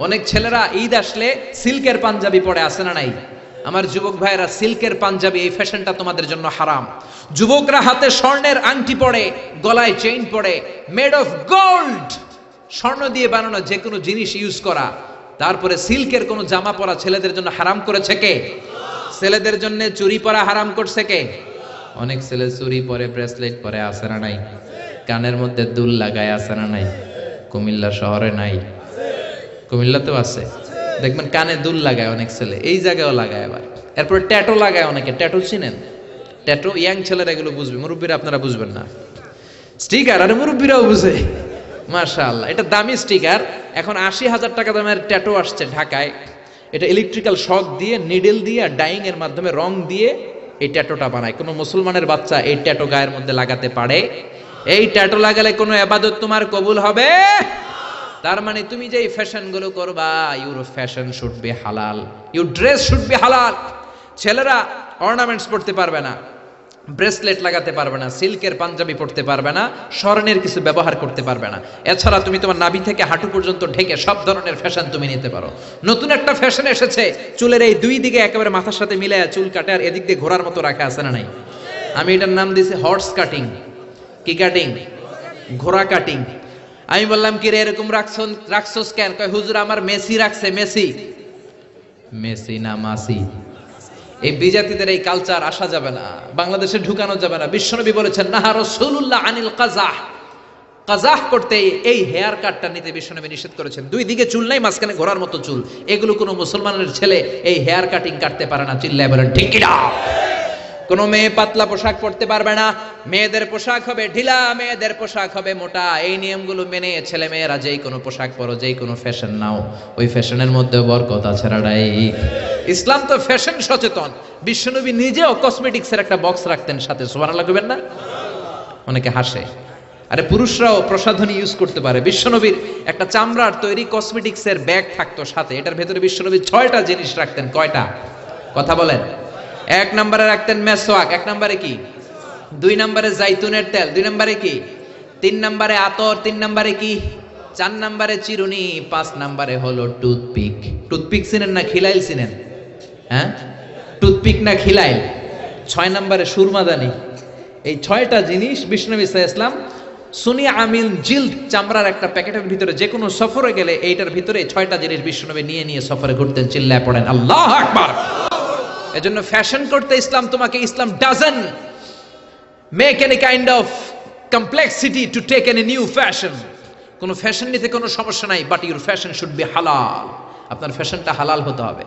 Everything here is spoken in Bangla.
অনেক ছেলেরা ঈদ আসলে সিল্কের পাঞ্জাবি পরে আসে না নাই? আমার যুবক ভাইয়েরা, সিল্কের পাঞ্জাবি এই ফ্যাশনটা তোমাদের জন্য হারাম। যুবকরা হাতে স্বর্ণের আংটি পরে, গলায় চেইন পরে, মেড অফ গোল্ড, স্বর্ণ দিয়ে বানানো যে কোনো জিনিস ইউজ করা, তারপরে সিল্কের কোনো জামা পরা ছেলেদের জন্য হারাম করেছে কে? ছেলেদের জন্য চুরি পরা হারাম করছে কে? অনেক ছেলে চুরি পরে, ব্রেসলেট পরে, আসে না নাই? কানের মধ্যে দুল লাগায়, আসে না নাই? কুমিল্লা শহরে নাই? কুমিল্লাতেও আছে, দেখবেন কানে দুল লাগায় অনেক ছেলে, এই জায়গায়ও লাগায়। আবার এরপর ট্যাটু লাগায় অনেকে। ট্যাটু চিনেন? ট্যাটু ইয়াং ছেলেরা এগুলো বুঝবে, মুরব্বীরা আপনারা বুঝবেন না। স্টিকার, আরে মুরব্বীরাও বুঝে, মাশাআল্লাহ। এটা দামি স্টিকার। এখন ৮০,০০০ টাকা দামের ট্যাটু আসছে ঢাকায়। এটা ইলেকট্রিক্যাল শক দিয়ে, নিডেল দিয়ে, ডাইং এর মাধ্যমে রং দিয়ে এই ট্যাটুটা বানায়। কোনো মুসলমানের বাচ্চা এই ট্যাটু গায়ের মধ্যে লাগাতে পারে? এই ট্যাটু লাগালে কোনো ইবাদত তোমার কবুল হবে? তার মানে তুমি যে ফ্যাশন গুলো করবা, ইউর ফ্যাশন শুড বি হালাল, ইউর ড্রেস শুড বি হালাল। ছেলেরা অর্নামেন্টস পড়তে পারবে না, ব্রেসলেট লাগাতে পারবে না, সিল্কের পাঞ্জাবি পড়তে পারবে না, স্বর্ণের কিছু ব্যবহার করতে পারবে না। এছাড়া তুমি তোমার নাভি থেকে হাঁটু পর্যন্ত ঢেকে সব ধরনের ফ্যাশন তুমি নিতে পারো। নতুন একটা ফ্যাশন এসেছে, চুলের এই দুই দিকে একেবারে মাথার সাথে মিলায় চুল কাটে, আর এদিক দিয়ে ঘোড়ার মতো রাখা, আছে না নাই? আমি এটার নাম দিয়েছি হর্স কাটিং। কি কাটিং? ঘোড়া কাটিং। আমি বললাম, কি রে এরকম রাখছস কেন? কয় হুজুর আমার মেসি রাখছে। মেসি? মেসি না মাসি। এই বিজাতিদের এই কালচার আসা যাবে না, বাংলাদেশে ঢুকানো যাবে না। বিশ্বনবী বলেছেন, নাহা রাসূলুল্লাহ আনিল কাযাহ, কাযাহ করতে, এই হেয়ার কাটটা নিতে বিশ্বনবী নিষেধ করেছেন। দুই দিকে চুল নাই, মাঝখানে ঘোড়ার মতো চুল। এগুলো কোনো মুসলমানের ছেলে এই হেয়ার কাটিং কাটতে পারে না। চিল্লায় বলেন ঠিক কি না? কোনো মেয়ে পাতলা পোশাক পরতে পারবে না। মেয়েদের পোশাক হবে ঢিলা, মেয়েদের পোশাক হবে মোটা। এই নিয়মগুলো মেনে ছেলে মেয়েরা যেই কোনো পোশাক পরো, যেই কোনো ফ্যাশন নাও, ওই ফ্যাশনের মধ্যে বরকত আছে রাডাই। ইসলাম তো ফ্যাশন সচেতন। বিশ্বনবী নিজেও কসমেটিক্সের একটা বক্স রাখতেন সাথে, সুবহানাল্লাহ কইবেন না? অনেকে হাসে, আরে পুরুষরাও প্রসাধনী ইউজ করতে পারে। বিশ্বনবীর একটা চামড়ার তৈরি কসমেটিক্সের ব্যাগ থাকতো সাথে, এটার ভেতরে বিশ্বনবী 6টা জিনিস রাখতেন। কয়টা? কথা বলেন। 1 নম্বরে রাখতেন মেসওয়াক। 1 নম্বরে কি? 2 নম্বরে জাইতুনের তেল। 2 নম্বরে কি? 3 নম্বরে আতর। 3 নম্বরে কি? 4 নম্বরে চিরুনি। 5 নম্বরে হলো টুথপিক। টুথপিক চিনেন না খিলাইল চিনেন? হ্যাঁ, টুথপিক না খিলাইল। 6 নম্বরে সুরমাদানি। এই 6টা জিনিস বিশ্বনবী সাল্লাল্লাহু আলাইহি ওয়াসাল্লাম সুনি আমিল জিলদ চামড়ার একটা প্যাকেটের ভিতরে যে কোনো সফরে গেলে এইটার ভিতরে 6টা জিনিস বিশ্বনবী নিয়ে নিয়ে সফরে ঘুরতেন। চিল্লায় পড়েন আল্লাহু আকবার। এজন্য ফ্যাশন করতে ইসলাম তোমাকে, Islam doesn't make any kind of complexity to take any new fashion. কোনো ফ্যাশন নিতে কোনো সমস্যা নাই, but your fashion should be halal. আপনার ফ্যাশনটা হালাল হতে হবে।